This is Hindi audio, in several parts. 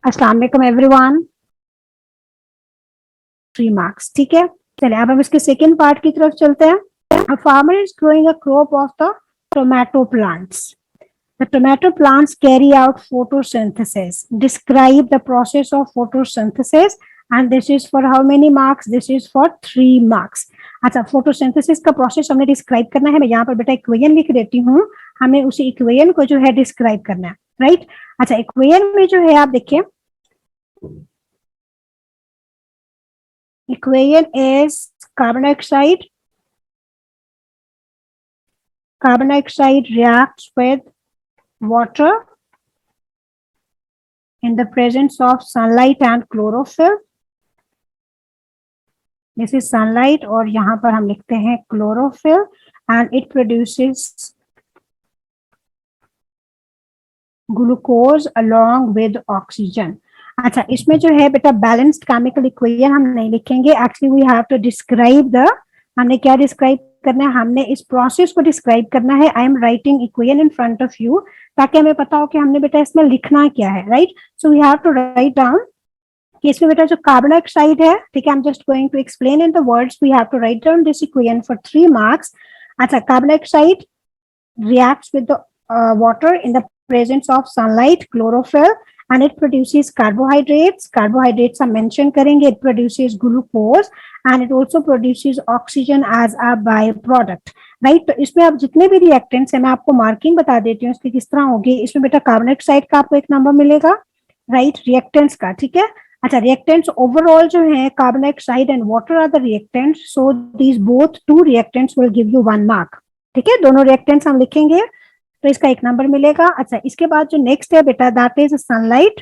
अस्सलाम वालेकुम एवरीवन। 3 मार्क्स, ठीक है। चलिए अब हम इसके सेकेंड पार्ट की तरफ चलते हैं। A farmer is growing a crop of the tomato plants. The tomato plants carry out photosynthesis. Describe the process of photosynthesis and this is for how many marks? This is for 3 marks. अच्छा, फोटोसिंथेसिस का प्रोसेस हमने डिस्क्राइब करना है। मैं यहाँ पर बेटा इक्वेशन लिख देती हूँ, हमें उसी इक्वेशन को जो है डिस्क्राइब करना है, राइट। अच्छा, इक्वेशन में जो है आप देखिए, equation is carbon dioxide. Carbon dioxide reacts with water in the presence of sunlight and chlorophyll. This is sunlight और यहाँ पर हम लिखते हैं chlorophyll and it produces glucose along with oxygen. अच्छा, इसमें जो है बेटा बैलेंस्ड केमिकल इक्वेशन हम नहीं लिखेंगे, actually we have to describe the, हमने क्या डिस्क्राइब करना है, हमने इस प्रोसेस को डिस्क्राइब करना है। I am writing equation in front of you ताकि हमें पता हो कि हमने बेटा इसमें लिखना क्या है, right. So we have to write down कि इसमें बेटा जो कार्बन डाइऑक्साइड है, ठीक है, I am just going to explain in the words, we have to write down this equation for 3 marks. अच्छा, carbon dioxide reacts with the water in the presence of sunlight, chlorophyll, and it produces carbohydrates. Carbohydrates are mentioned करेंगे, it produces glucose and it also produces oxygen as a byproduct, right। तो इसमें आप जितने भी रिएक्टेंट्स है मैं आपको मार्किंग बता देती हूँ इसकी किस तरह होगी। इसमें बेटा कार्बन डाइऑक्साइड का आपको 1 नंबर मिलेगा, राइट, रिएक्टेंट्स का, ठीक है। अच्छा, रिएक्टेंट्स ओवरऑल जो है carbon dioxide and water are the reactants, so these both 2 reactants will give you 1 mark, ठीक है। दोनों रिएक्टेंट्स हम लिखेंगे तो इसका 1 नंबर मिलेगा। अच्छा, इसके बाद जो नेक्स्ट है बेटा दैट इज सनलाइट,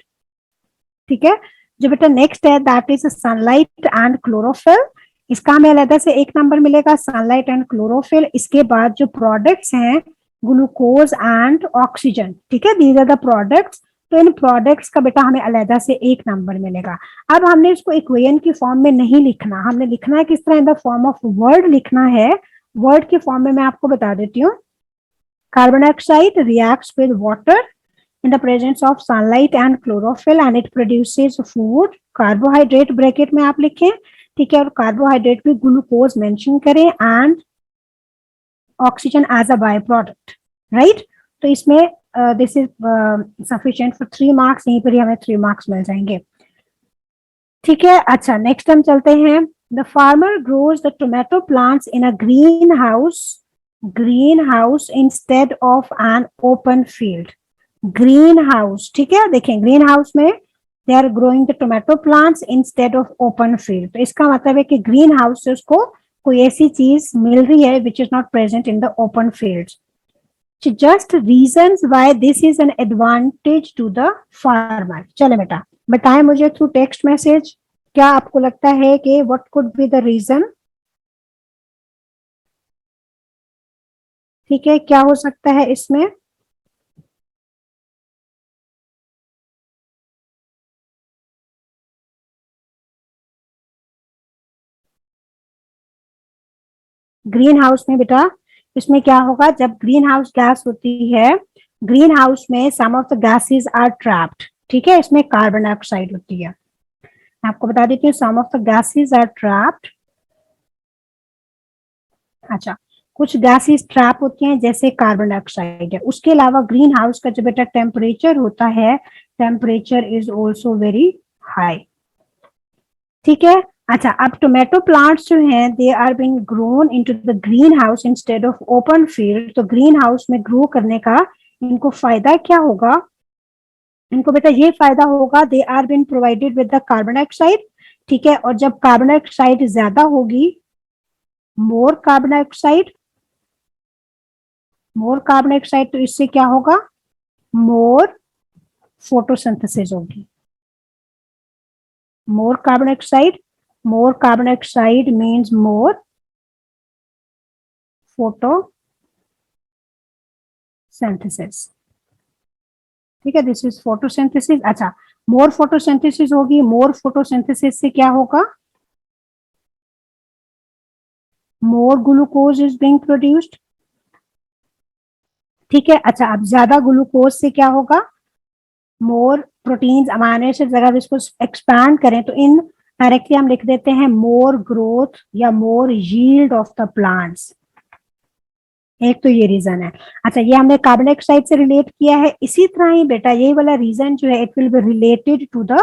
ठीक है। जो बेटा नेक्स्ट है that is sunlight and chlorophyll, इसका हमें अलग से 1 नंबर मिलेगा, सनलाइट एंड क्लोरोफिल। इसके बाद जो प्रोडक्ट्स हैं ग्लूकोज एंड ऑक्सीजन, ठीक है, दीज आर द प्रोडक्ट्स। तो इन प्रोडक्ट्स का बेटा हमें अलग से 1 नंबर मिलेगा। अब हमने इसको इक्वेशन की फॉर्म में नहीं लिखना, हमने लिखना है किस तरह, in the form of word लिखना है। वर्ड की फॉर्म में मैं आपको बता देती हूँ। Carbon dioxide reacts with water in the presence of sunlight and chlorophyll and it produces food. Carbohydrate bracket में आप लिखें, ठीक है, और कार्बोहाइड्रेट में ग्लूकोज मेंशन करें and oxygen as a byproduct, right. तो इसमें this is sufficient for 3 marks, यहीं पर ही हमें 3 मार्क्स मिल जाएंगे, ठीक है। अच्छा, नेक्स्ट हम चलते हैं। The farmer grows the tomato plants in a green house instead of an open field. Greenhouse, ठीक है, देखें ग्रीन हाउस में they are growing the tomato plants instead of open field. तो इसका मतलब है कि ग्रीन हाउस से उसको कोई ऐसी चीज मिल रही है which is not present in the open field. Just reasons why this is an advantage to the farmer. चले बेटा बताएं मुझे थ्रू टेक्स्ट मैसेज, क्या आपको लगता है कि what could be the reason, ठीक है, क्या हो सकता है इसमें। ग्रीन हाउस में बेटा इसमें क्या होगा, जब ग्रीन हाउस गैस होती है, ग्रीन हाउस में some of the gases are trapped, ठीक है, इसमें कार्बन डाइऑक्साइड होती है। मैं आपको बता देती हूँ some of the gases are trapped. अच्छा, कुछ गैसेस ट्रैप होती हैं जैसे कार्बन डाइऑक्साइड है। उसके अलावा ग्रीन हाउस का जो बेटा टेम्परेचर होता है, temperature is also very high, ठीक है। अच्छा, अब टोमेटो प्लांट्स जो हैं they are being grown into the green house instead of open field. तो ग्रीन हाउस में ग्रो करने का इनको फायदा क्या होगा, इनको बेटा ये फायदा होगा, they are being provided with the carbon dioxide, ठीक है। और जब कार्बन डाइऑक्साइड ज्यादा होगी, मोर कार्बन डाइऑक्साइड, तो इससे क्या होगा, मोर फोटोसिंथेसिस होगी। More carbon dioxide means more photosynthesis, ठीक है, दिस इज फोटोसिंथेसिस। अच्छा, मोर फोटोसिंथेसिस होगी, मोर फोटोसिंथेसिस से क्या होगा, मोर ग्लूकोज इज बीइंग प्रोड्यूस्ड, ठीक है। अच्छा, अब ज्यादा ग्लूकोज से क्या होगा, मोर प्रोटीन्स, अमाइनो एसिड्स, अगर इसको एक्सपैंड करें तो इन डायरेक्टली हम लिख देते हैं मोर ग्रोथ या मोर यील्ड ऑफ द प्लांट्स। एक तो ये रीजन है। अच्छा, ये हमने कार्बन डाइऑक्साइड से रिलेट किया है। इसी तरह ही बेटा ये वाला रीजन जो है it will be related to the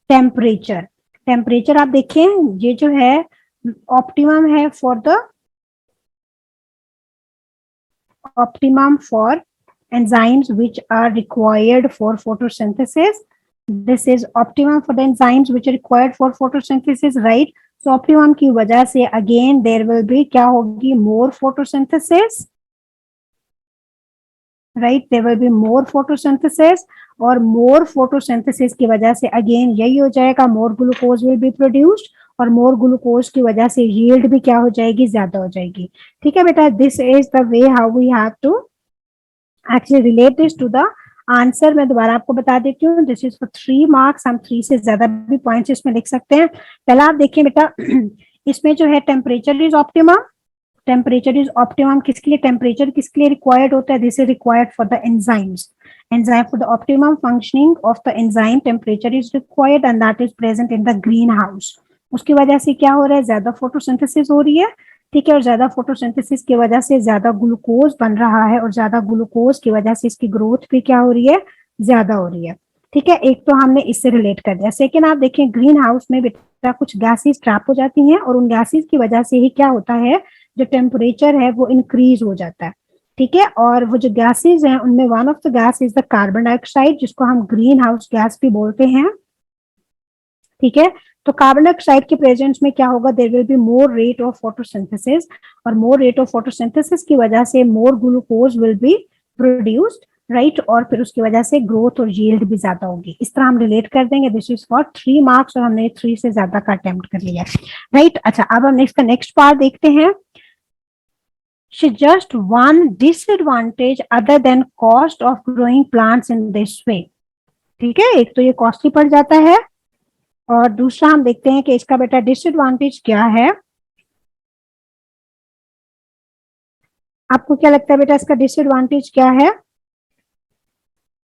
temperature. Temperature आप देखें, ये जो है ऑप्टिमम है for the optimum for enzymes which are required for photosynthesis. This is optimum for the enzymes which are required for photosynthesis, right? So optimum की वजह से again there will be क्या होगी, more photosynthesis, right? There will be more photosynthesis, और more photosynthesis की वजह से again यही हो जाएगा, more glucose will be produced, और मोर ग्लूकोज की वजह से यील्ड भी क्या हो जाएगी, ज्यादा हो जाएगी। ठीक है बेटा, this is the way how we have to actually relate this to the answer. मैं दोबारा आपको बता देती हूँ, दिस इज फॉर 3 मार्क्स। हम 3 से ज्यादा भी पॉइंट्स इसमें लिख सकते हैं। पहला आप देखिए बेटा, इसमें जो है temperature is optimum. Temperature is optimum किसके लिए, टेम्परेचर किसके लिए रिक्वायर्ड होता है, this is required for the enzymes. Enzyme for the optimum functioning of the enzyme temperature is required and that is present in the green house. उसकी वजह से क्या हो रहा है, ज्यादा फोटोसिंथेसिस हो रही है। ठीक है, और ज्यादा फोटोसिंथेसिस की वजह से ज्यादा ग्लूकोज बन रहा है, और ज्यादा ग्लूकोज की वजह से इसकी ग्रोथ भी क्या हो रही है, ज्यादा हो रही है। ठीक है, एक तो हमने इससे रिलेट कर दिया। सेकेंड आप देखें, ग्रीन हाउस में बेटा कुछ गैसेस ट्रैप हो जाती हैं, और उन गैसेस की वजह से ही क्या होता है, जो टेम्परेचर है वो इंक्रीज हो जाता है। ठीक है, और वो जो गैसेस हैं उनमें one of the gas is the carbon dioxide, जिसको हम ग्रीन हाउस गैस भी बोलते हैं। ठीक है, तो कार्बन डाइऑक्साइड के प्रेजेंस में क्या होगा, there will be more rate of photosynthesis, और मोर रेट ऑफ फोटोसिंथेसिस की वजह से more glucose will be produced, right, और फिर उसकी वजह से ग्रोथ और यील्ड भी ज्यादा होगी। इस तरह हम रिलेट कर देंगे। दिस इज फॉर 3 मार्क्स, और हमने 3 से ज्यादा का अटेम्प्ट कर लिया, राइट। अच्छा, अब हम इसका नेक्स्ट पार्ट देखते हैं। Just one disadvantage other than cost of growing plants in this way। ठीक है, एक तो ये कॉस्टली पड़ जाता है, और दूसरा हम देखते हैं कि इसका बेटा डिसएडवांटेज क्या है। आपको क्या लगता है बेटा, इसका डिसएडवांटेज क्या है?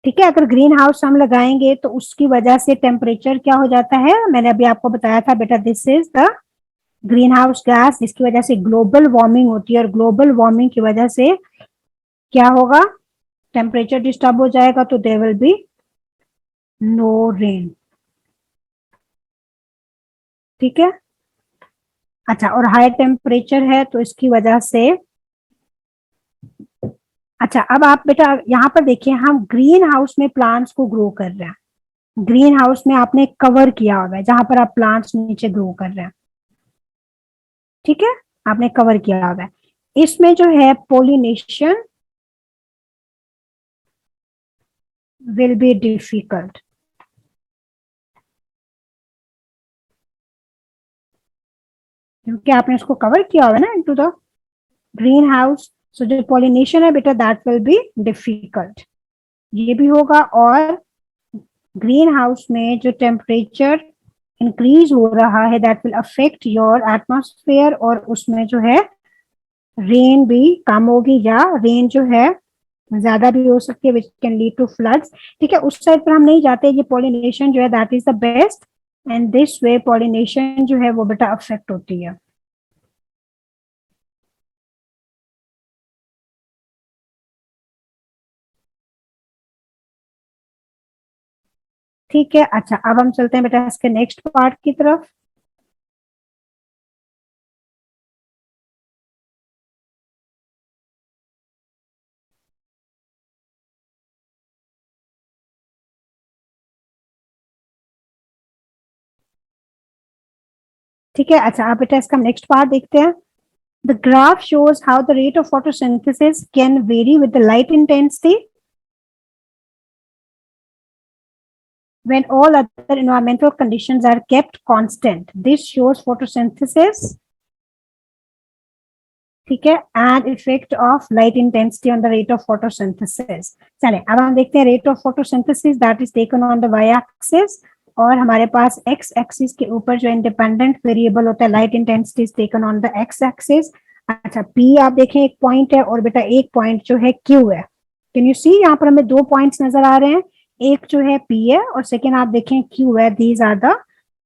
ठीक है, अगर ग्रीन हाउस हम लगाएंगे तो उसकी वजह से टेम्परेचर क्या हो जाता है, मैंने अभी आपको बताया था बेटा, this is the green house gas, जिसकी वजह से ग्लोबल वार्मिंग होती है, और ग्लोबल वार्मिंग की वजह से क्या होगा, टेम्परेचर डिस्टर्ब हो जाएगा, तो there will be no rain. ठीक है, अच्छा, और हाई टेम्परेचर है तो इसकी वजह से, अच्छा अब आप बेटा यहाँ पर देखिए, हम ग्रीन हाउस में प्लांट्स को ग्रो कर रहे हैं। ग्रीन हाउस में आपने कवर किया हुआ है, जहां पर आप प्लांट्स नीचे ग्रो कर रहे हैं। ठीक है, आपने कवर किया हुआ है। इसमें जो है पोलिनेशन विल बी डिफिकल्ट, क्योंकि आपने इसको कवर किया हुआ है ना इनटू द ग्रीन हाउस। सो जो पोलिनेशन है बेटा, दैट विल बी डिफिकल्ट, ये भी होगा। और ग्रीन हाउस में जो टेम्परेचर इंक्रीज हो रहा है, that will affect your atmosphere, और उसमें जो है रेन भी कम होगी, या रेन जो है ज्यादा भी हो सकती है, which can lead to floods. ठीक है, उस साइड पर हम नहीं जाते। ये पॉलिनेशन जो है that is the best, and this way pollination जो है वो बेटा अफेक्ट होती है। ठीक है, अच्छा अब हम चलते हैं बेटा इसके नेक्स्ट पार्ट की तरफ। ठीक है, अच्छा आप बेटा इसका नेक्स्ट पार्ट देखते हैं। The graph shows how the rate of photosynthesis can very with the light intensity when all other environmental conditions are kept constant. This shows photosynthesis, ठीक है, and effect of light intensity on the rate of photosynthesis। चले अब हम देखते हैं rate of photosynthesis that is taken on the y-axis, और हमारे पास x एक्सिस के ऊपर जो इंडिपेंडेंट वेरिएबल होता है light intensity is taken on the x axis. अच्छा, P आप देखें एक पॉइंट है, और बेटा एक पॉइंट जो है Q है। कैन यू सी, यहाँ पर हमें 2 पॉइंट्स नजर आ रहे हैं। एक जो है P है और सेकेंड आप देखें Q है, these are the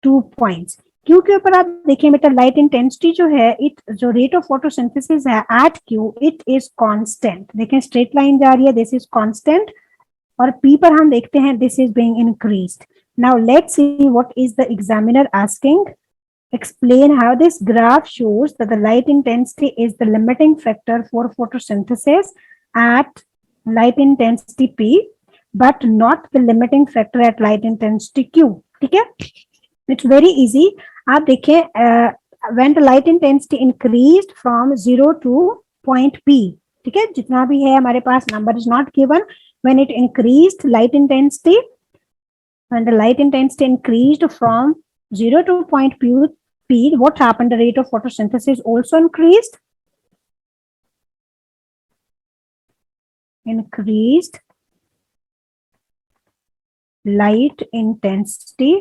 2 points. Q के ऊपर आप देखें बेटा लाइट इंटेंसिटी जो है, इट जो रेट ऑफ फोटोसिंथेसिस है at Q it is constant. देखें स्ट्रेट लाइन जा रही है, दिस इज कांस्टेंट, और P पर हम देखते हैं this is being increased. Now let's see what is the examiner asking. Explain how this graph shows that the light intensity is the limiting factor for photosynthesis at light intensity P, but not the limiting factor at light intensity Q. ठीक है, it's very easy. आप देखें when the light intensity increased from 0 to point P, ठीक है, जितना भी है हमारे पास number is not given. When it increased light intensity, when the light intensity increased from 0 to point P, what happened? The rate of photosynthesis also increased. Increased light intensity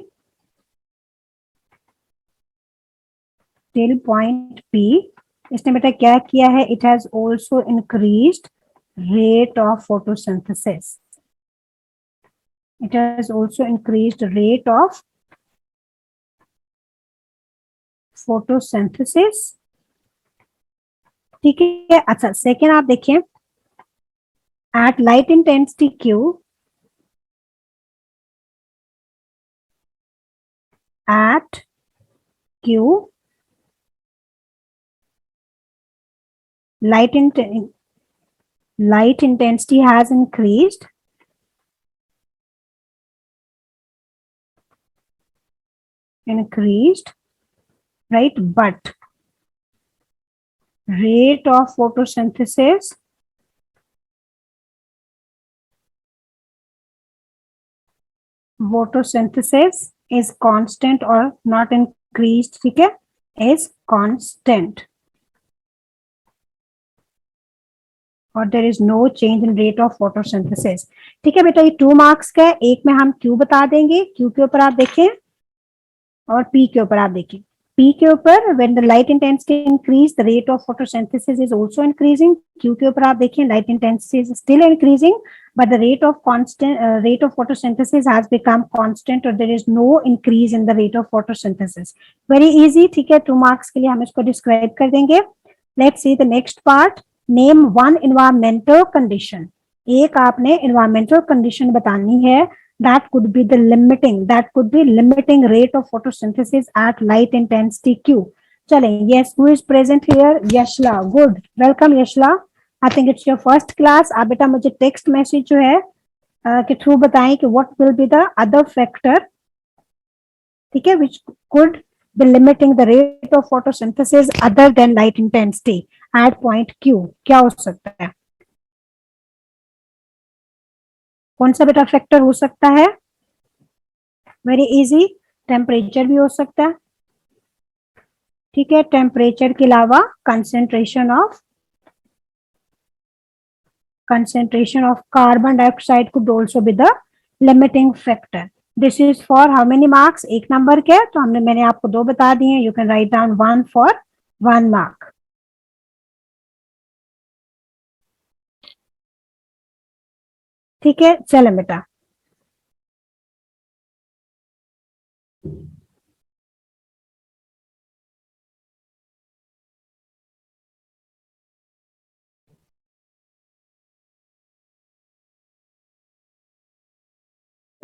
till point P. इसने बेटा क्या किया है? It has also increased rate of photosynthesis. It has also increased rate of photosynthesis. ठीक है, अच्छा सेकेंड आप देखें at light intensity Q, at Q light intensity has increased, right, but rate of photosynthesis is constant or not increased, ठीक है, is constant, और there is no change in rate of photosynthesis. ठीक है बेटा, ये 2 मार्क्स का है, एक में हम Q बता देंगे, Q के ऊपर आप देखें, और P के ऊपर आप देखें। P के ऊपर when the light intensity increase the rate of photosynthesis is also increasing. Q के ऊपर आप देखें light intensity is still increasing but the rate of photosynthesis has become constant, or there is no increase in the rate of photosynthesis. Very easy, ठीक है, 2 मार्क्स के लिए हम इसको डिस्क्राइब कर देंगे. Let's see the next part. Name one environmental condition. एक आपने environmental condition बतानी है that could be limiting rate of photosynthesis at light intensity Q. चलें, yes, who is present here? Yashla, good, welcome Yashla. I think it's your first class. आप बेटा मुझे text message जो है के थ्रू बताएं कि what will be the other factor, ठीक है, which could be limiting the rate of photosynthesis other than light intensity at point Q. क्या हो सकता है? कौन सा बेटा फैक्टर हो सकता है? वेरी इजी, टेम्परेचर भी हो सकता है, ठीक है, टेम्परेचर के अलावा concentration of carbon dioxide could also be the limiting factor. This is for how many marks? 1 number के, तो मैंने आपको 2 बता दिए. You can write down 1 for 1 mark. ठीक है, चलो बेटा.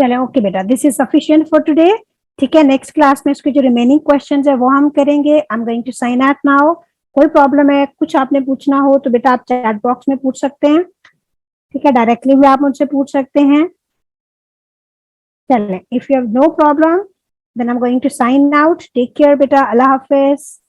चले, ओके बेटा, this is sufficient for today. ठीक है, नेक्स्ट क्लास में इसके जो रिमेनिंग क्वेश्चंस है वो हम करेंगे. I am going to sign out now. कोई प्रॉब्लम है, कुछ आपने पूछना हो तो बेटा आप चैट बॉक्स में पूछ सकते हैं, ठीक है, डायरेक्टली भी आप मुझसे पूछ सकते हैं. चलें, if you have no problem then I am going to sign out. Take care बेटा, अल्लाह हाफिज.